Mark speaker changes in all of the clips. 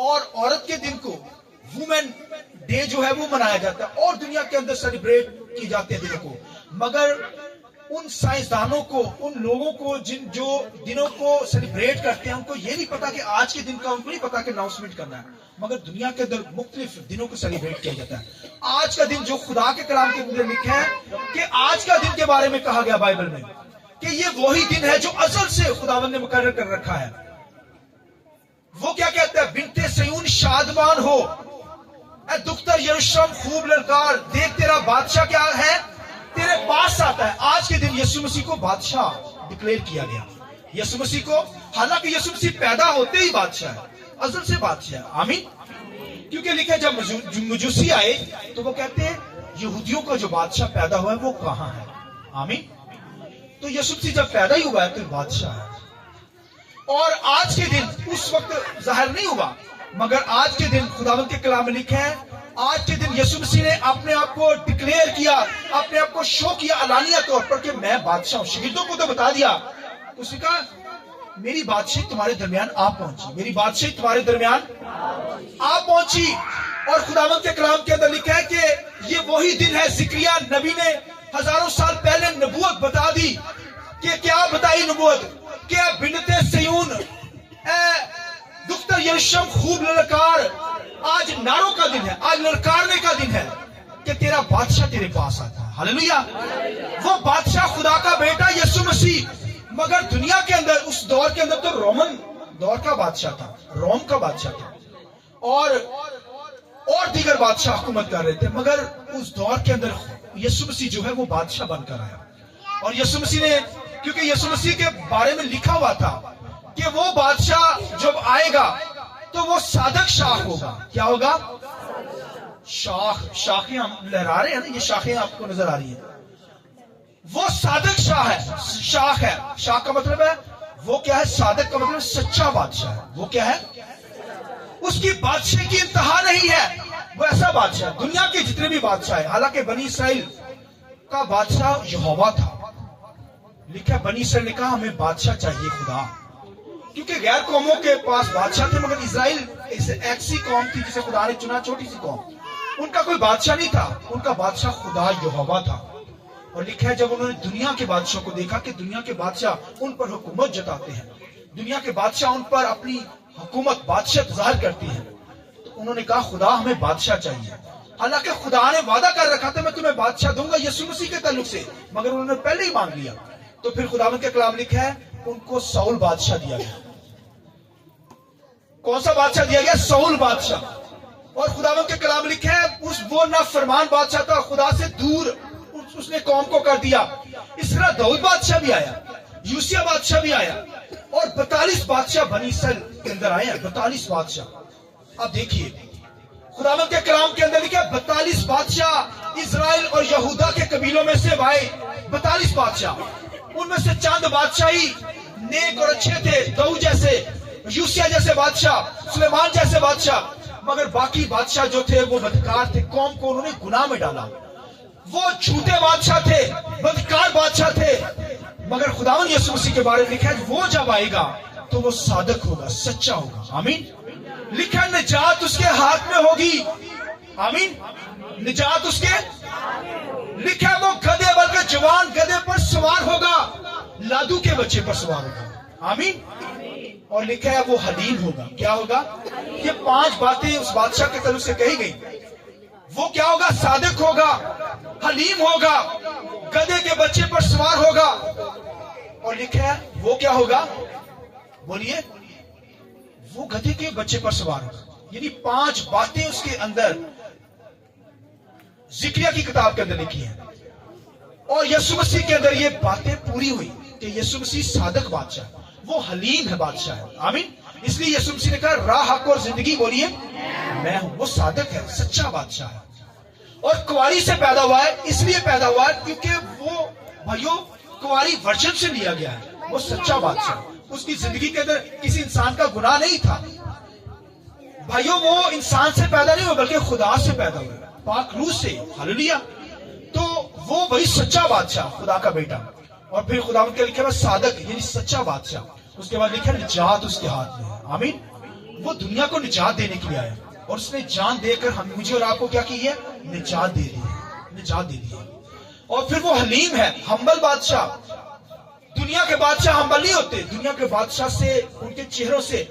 Speaker 1: اور عورت کے دن کو وومن ڈے جو ہے وہ منایا جاتا ہے اور دنیا کے اندر سیلیبریٹ کی جاتے ہیں دنوں کو. مگر ان سائنسدانوں کو, ان لوگوں کو جن جو دنوں کو سیلیبریٹ کرتے ہیں, ان کو یہ نہیں پتا کہ آج کے دن کا, ان کو نہیں پتا کہ اناؤنسمنٹ کرنا ہے. مگر دنیا کے اندر مختلف دنوں کو سیلیبریٹ کیا جاتا ہے. آج کا دن جو خدا کے کلام کے اندر لکھا ہے کہ آج کا دن کے بارے میں کہا گیا بائبل میں کہ یہ وہی دن ہے جو ازل سے خداوند نے مقرر کر رکھا ہے. وہ کیا کہتا ہے؟ بنت سیون شادمان ہو, اے دختر یروشلم خوب للکار, دیکھ تیرا بادشاہ کیا ہے, تیرے پاس آتا ہے. آج کے دن یسوع مسیح کو بادشاہ ڈکلیئر کیا گیا. یسوع مسیح کو, حالانکہ یسوع مسیح پیدا ہوتے ہی بادشاہ ہے, ازل سے بادشاہ ہے. آمین. کیونکہ لکھا جب مجوسی آئے تو وہ کہتے ہیں یہودیوں کا جو بادشاہ پیدا ہوا ہے وہ کہاں ہے. آمین. تو یسوع مسیح جب پیدا ہی ہوا ہے تو بادشاہ ہے. اور آج کے دن اس وقت ظاہر نہیں ہوا, مگر آج کے دن خداوند کے کلام میں لکھا ہے آج کے دن یسوع مسیح نے اپنے آپ کو ڈکلیئر کیا, اپنے آپ کو شو کیا علانیہ طور پر کہ میں بادشاہ ہوں. شہیدوں کو تو بتا دیا, اس نے کہا میری بادشاہی تمہارے درمیان آپ پہنچی, میری بادشاہی تمہارے درمیان آپ پہنچی. اور خداوند کے کلام کے اندر لکھا ہے کہ یہ وہی دن ہے. زکریا نبی نے ہزاروں سال پہلے نبوت بتا دی. کہ کیا بتائی نبوت؟ کہ بنت سیون, اے دختر یروشلم خوب للکار, آج ناروں کا دن ہے, آج للکارنے کا دن ہے کہ تیرا بادشاہ تیرے پاس آتا ہے. ہاللویا. وہ بادشاہ خدا کا بیٹا یسوع مسیح, مگر دنیا کے اندر اس دور کے اندر تو رومن دور کا بادشاہ تھا, روم کا بادشاہ تھا, اور دیگر بادشاہ حکومت کر رہے تھے. مگر اس دور کے اندر یسوع مسیح جو ہے وہ بادشاہ بن کر آیا. اور یسوع مسیح نے, کیونکہ یسوع مسیح کے بارے میں لکھا ہوا تھا کہ وہ بادشاہ جب آئے گا تو وہ صادق شاخ ہوگا. کیا ہوگا؟ شاخیں ہم لہرا رہے ہیں نا, یہ شاخیں آپ کو نظر آ رہی ہیں. وہ صادق شاخ ہے. شاخ کا مطلب ہے وہ کیا ہے؟ صادق کا مطلب سچا بادشاہ ہے. وہ کیا ہے؟ اس کی بادشاہی کی انتہا نہیں ہے. وہ ایسا بادشاہ, دنیا کے جتنے بھی بادشاہ ہیں, حالانکہ بنی اسرائیل کا بادشاہ یہوہ تھا. لکھا بنی اسرائیل نے کہا ہمیں بادشاہ چاہیے خدا, کیونکہ غیر قوموں کے پاس بادشاہ تھے, مگر اسرائیل ایسی قوم تھی جسے خدا نے چنا, چھوٹی سی قوم, ان کا کوئی بادشاہ نہیں تھا. ان کا بادشاہ خدا یہوہ تھا. اور لکھا ہے جب انہوں نے دنیا کے بادشاہ کو دیکھا کہ دنیا کے بادشاہ ان پر حکومت جتاتے ہیں, دنیا کے بادشاہ ان پر اپنی حکومت بادشاہت ظاہر کرتی ہیں, تو انہوں نے کہا خدا ہمیں بادشاہ چاہیے. حالانکہ خدا نے وعدہ کر رکھا تھا میں تمہیں بادشاہ دوں گا یسوع مسیح کے تعلق سے, مگر انہوں نے پہلے ہی مانگ لیا. تو پھر خداوند کے کلام لکھا ہے ان کو ساؤل بادشاہ دیا گیا. کون سا بادشاہ دیا گیا؟ ساؤل بادشاہ. اور خداوند کے کلام لکھا ہے وہ نافرمان بادشاہ تھا, خدا سے دور اس نے قوم کو کر دیا. اس طرح داؤد بادشاہ بھی آیا, یوسیہ بادشاہ بھی آیا, اور 42 بادشاہ بنی اسرائیل کے اندر آئے ہیں. 42 بادشاہ. اب دیکھیے خداوند کے کلام کے اندر لکھا ہے 42 بادشاہ اسرائیل اور یہودا کے قبیلوں میں سے آئے. 42 بادشاہ, ان میں سے چند بادشاہی نیک اور اچھے تھے, داؤد جیسے, یوسیہ جیسے بادشاہ, سلیمان جیسے بادشاہ. مگر باقی بادشاہ جو تھے وہ بدکار تھے, قوم کو انہوں نے گناہ میں ڈالا. وہ جھوٹے بادشاہ تھے, بدکار بادشاہ تھے. مگر خداوند یسوع مسیح کے بارے میں لکھا ہے وہ جب آئے گا تو وہ صادق ہوگا, سچا ہوگا. آمین. لکھا نجات اس کے ہاتھ میں ہوگی. آمین. نجات اس کے, لکھا وہ گدھے بلکہ جوان گدھے پر سوار ہوگا, لادو کے بچے پر سوار ہوگا. آمین. اور لکھا ہے وہ حلیم ہوگا. کیا ہوگا؟ یہ 5 باتیں اس بادشاہ کے طرف سے کہی گئی. وہ کیا ہوگا؟ صادق ہوگا, حلیم ہوگا, گدھے کے بچے پر سوار ہوگا. اور لکھا ہے وہ کیا ہوگا؟ بولیے. وہ گدھے کے بچے پر سوار ہوگا. یعنی 5 باتیں اس کے اندر زکریا کی کتاب کے اندر لکھی ہیں. اور یسوع مسیح کے اندر یہ باتیں پوری ہوئی کہ یسوع مسیح صادق بادشاہ, وہ حلیم ہے بادشاہ ہے. آمین. اس لیے یسوع مسیح نے کہا راہ, حق اور زندگی بولیے میں ہوں. وہ صادق ہے, سچا بادشاہ ہے. اور کنواری سے پیدا ہوا ہے, اس لیے پیدا ہوا ہے کیونکہ وہ بھائیوں کنواری ورجن سے لیا گیا ہے. وہ سچا بادشاہ, اس کی زندگی کے اندر کسی انسان کا گناہ نہیں تھا. بھائیوں وہ انسان سے پیدا نہیں ہوا بلکہ خدا سے پیدا ہوا, پاک روح سے. ہاللویا. تو وہ وہی سچا بادشاہ, خدا کا بیٹا. اور پھر خداوند کے لکھا ہے صادق, یعنی سچا بادشاہ. اس کے بعد لکھا ہے نجات اس کے ہاتھ میں ہے. آمین. وہ دنیا کو نجات دینے کے لیے آیا اور اس نے جان دے کر ہم مجھے اور آپ کو کیا کی ہے؟ نجات دے دی ہے، نجات دے دی ہے۔ اور پھر وہ حلیم ہے، ہمبل بادشاہ۔ دنیا کے بادشاہ ہمبل نہیں ہوتے، دنیا کے بادشاہ سے ان کے چہروں سے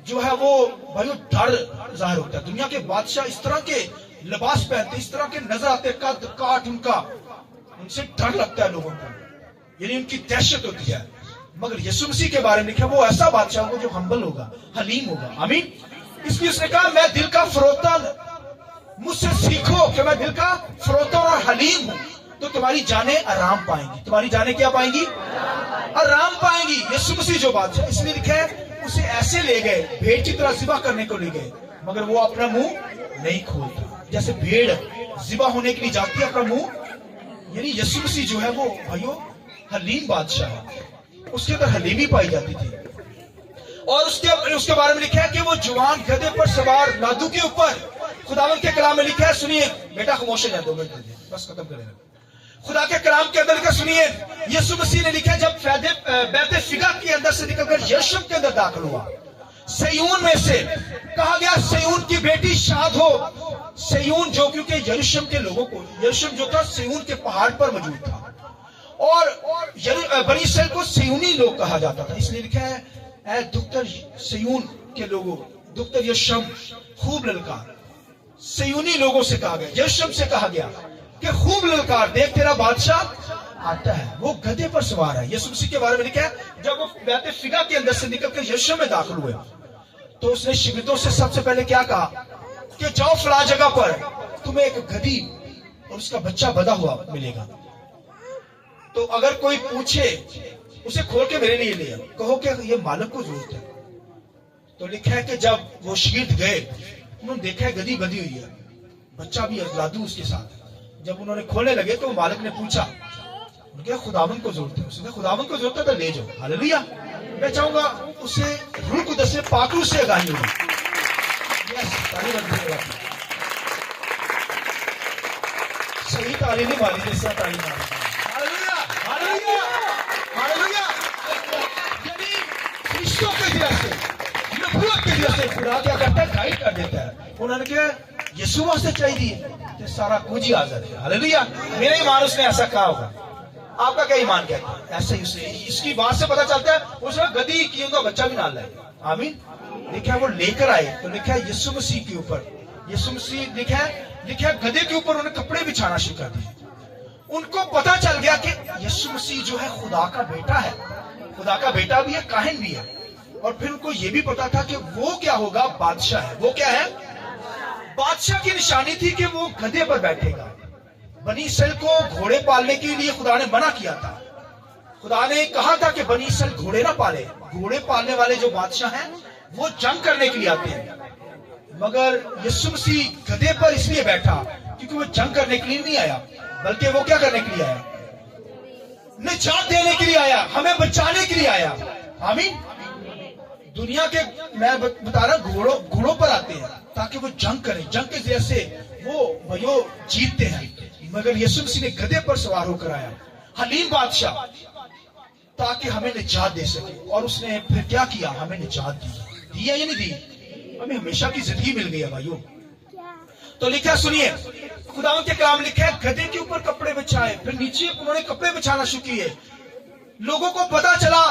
Speaker 1: جو ہے وہ بھائیو ڈر ظاہر ہوتا ہے۔ دنیا کے بادشاہ اس طرح کے لباس پہنتے، اس طرح کے نظر آتے، قد کاٹ ان کا، ان سے ڈر لگتا ہے لوگوں کو، یعنی ان کی دہشت ہوتی ہے۔ مگر یسوع مسیح کے بارے میں لکھا وہ ایسا بادشاہ ہوگا جو ہمبل ہوگا، حلیم ہوگا، آمین۔ اس لیے اس نے کہا میں دل کا فروتن، مجھ سے سیکھو کہ میں دل کا فروتن اور حلیم ہوں، تو تمہاری جانیں آرام پائیں گی۔ تمہاری جانیں کیا پائیں گی؟ آرام پائیں گی۔ یسوع مسیح جو بادشاہ، اس لیے لکھا ہے اسے ایسے لے گئے، بھیڑ کی طرح ذبح کرنے کو لے گئے، مگر وہ اپنا منہ نہیں کھولتا۔ جیسے بھیڑ ذبح ہونے کے لیے جاتی ہے اپنا منہ، یعنی یسوع مسیح جو ہے وہ بھائیو حلیم بادشاہ ہے، اس کے اندر حلیمی پائی جاتی تھی۔ اور اس کے بارے میں لکھا ہے کہ وہ جوان گدھے پر سوار لادو کے اوپر، خداوند کے کلام میں لکھا ہے، سنیے بیٹا خاموش ہو جائے، 2 منٹ بس ختم کریں۔ خدا کے کلام کے اندر کا سنیے، یسوع مسیح نے لکھا ہے جب بیت فگا کے اندر سے نکل کر یرشلم کے اندر داخل ہوا، سیون میں سے کہا گیا سیون کی بیٹی شاد ہو۔ سیون جو کیونکہ یرشلم کے لوگوں کو، یرشلم جو تھا سیون کے پہاڑ پر موجود تھا، اور بنی اسرائیل کو سیونی لوگ کہا جاتا تھا، اس لیے لکھا ہے اے دختر سیون کے لوگوں، دختر یرشلم خوب للکار۔ سیونی لوگوں سے کہا گیا، یرشلم سے کہا گیا کہ خوب للکار، دیکھ تیرا بادشاہ آتا ہے، وہ گدھے پر سوار ہے۔ یسوع مسیح کے بارے میں لکھا ہے جب وہ بیت فگا کے اندر سے نکل کر یرشلم میں داخل ہوئے تو اس نے شاگردوں سے سب سے پہلے کیا کہا کہ جاؤ فلاں جگہ پر تمہیں ایک گدھی اور اس کا بچہ بدا ہوا ملے گا، تو اگر کوئی پوچھے اسے کھول کے میرے لیے لے آؤ، کہو کہ یہ مالک کو ضرورت ہے۔ تو لکھا ہے کہ جب وہ شاگرد گئے انہوں نے دیکھا ہے گدھی بندھی ہوئی ہے، بچہ بھی لادو اس کے ساتھ۔ جب انہوں نے کھولنے لگے تو مالک نے پوچھا کہ خداوند کو ضرورت ہے، اس نے خداوند کو ضرورت ہے تو لے جاؤ۔ ہاللیلویہ۔ میں چاہوں گا اسے روح القدس سے پاک روح سے آگاہی ہوگی۔ صحیح تعلیم نہیں مانی جیسا تعلیم مانی۔ ہاللیلویہ ہاللیلویہ ہاللیلویہ۔ یعنی فرشتوں کے ذریعے سے، نبوت کے ذریعے سے خدا کیا کرتا ہے؟ گائیڈ کر دیتا ہے۔ انہوں نے کہا یسوع واسطے چاہیے کہ سارا کچھ ہی حاضر ہے۔ ہاللیلویہ۔ میرے ایمان اس نے ایسا کہا ہوگا، آپ کا کیا ایمان کہتا ہے؟ ایسے ہی اس کی بات سے پتا چلتا ہے اس نے گدھی کی ان کا بچہ بھی نہ لائے، آمین۔ لکھا ہے وہ لے کر آئے تو لکھا ہے یسوع مسیح کے اوپر، یسوع مسیح لکھا ہے گدھے کے اوپر انہوں نے کپڑے بچھانا شروع کر دیے۔ ان کو پتا چل گیا کہ یسوع مسیح جو ہے خدا کا بیٹا ہے، خدا کا بیٹا بھی ہے، کاہن بھی ہے۔ اور پھر ان کو یہ بھی پتا تھا کہ وہ کیا ہوگا؟ بادشاہ ہے۔ وہ کیا ہے؟ بادشاہ کی نشانی تھی کہ وہ گدھے پر بیٹھے گا۔ بنی اسرائیل کو گھوڑے پالنے کے لیے خدا نے منع کیا تھا، خدا نے کہا تھا کہ بنی اسرائیل گھوڑے نہ پالے۔ گھوڑے پالنے والے جو بادشاہ ہیں وہ جنگ کرنے کے لیے آتے ہیں، مگر یسوع مسیح گدھے پر اس لیے بیٹھا کیونکہ وہ جنگ کرنے کے لیے نہیں آیا، بلکہ وہ کیا کرنے کے لیے آیا؟ نجات دینے کے لیے آیا، ہمیں بچانے کے لیے آیا، آمین۔ دنیا کے میں بتا رہا گھوڑوں پر آتے ہیں تاکہ وہ جنگ کریں، جنگ کے ذریعے سے وہ جیتتے ہیں، مگر یسوع مسیح نے گدھے پر سوار ہو کر آیا، حلیم بادشاہ، تاکہ ہمیں نجات دے سکے۔ اور اس نے پھر کیا کیا؟ ہمیں نجات دی یا نہیں دی؟ ہمیں ہمیشہ کی زندگی مل گئی ہے بھائیو۔ تو لکھا سنیے، خداوند کے کلام لکھا ہے گدھے کے اوپر کپڑے بچھائے، پھر نیچے انہوں نے کپڑے بچھانا شروع کیے۔ لوگوں کو پتا چلا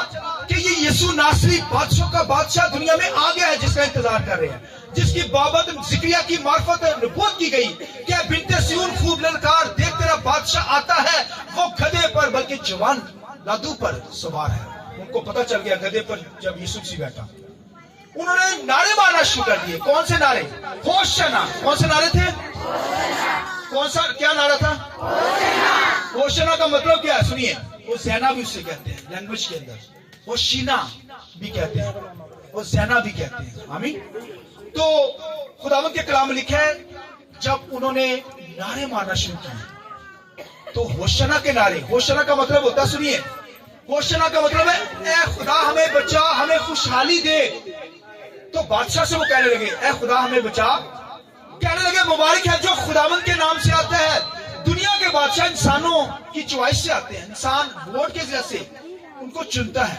Speaker 1: کہ یہ یسوع ناصری بادشاہ کا بادشاہ دنیا میں آ گیا ہے، جس کا انتظار کر رہے ہیں، جس کی بابت زکریا کی معرفت نبوت کی گئی کہ بنت سیون خوب للکار، دیکھ تیرا بادشاہ آتا ہے، وہ گدھے پر بلکہ جوان لادو پر سوار ہے۔ ان کو پتا چل گیا گدھے پر جب یسوع مسیح بیٹھا، انہوں نے نعرے مارنا شروع کر دیے۔ کون سے نعرے؟ ہوشنا۔ کون سے نعرے تھے؟ کون سا کیا نعرہ تھا؟ ہوشنا کا مطلب کیا ہے؟ سنیے، وہ زینا بھی اسے کہتے ہیں لینگویج کے اندر، وہ شینا بھی کہتے ہیں، وہ زینا بھی کہتے ہیں، آمین۔ تو خداوند کے کلام میں لکھا ہے جب انہوں نے نعرے مارنا شروع کیے تو ہوشنا کے نعرے، ہوشنا کا مطلب ہوتا ہے، سنیے، ہوشنا کا مطلب ہے اے خدا ہمیں بچا، ہمیں خوشحالی دے۔ تو بادشاہ سے وہ کہنے لگے اے خدا ہمیں بچا، کہنے لگے مبارک ہے جو خداوند کے نام سے آتا ہے۔ دنیا کے بادشاہ انسانوں کی چوائس سے آتے ہیں، انسان ووٹ کے ذریعے سے ان کو چنتا ہے،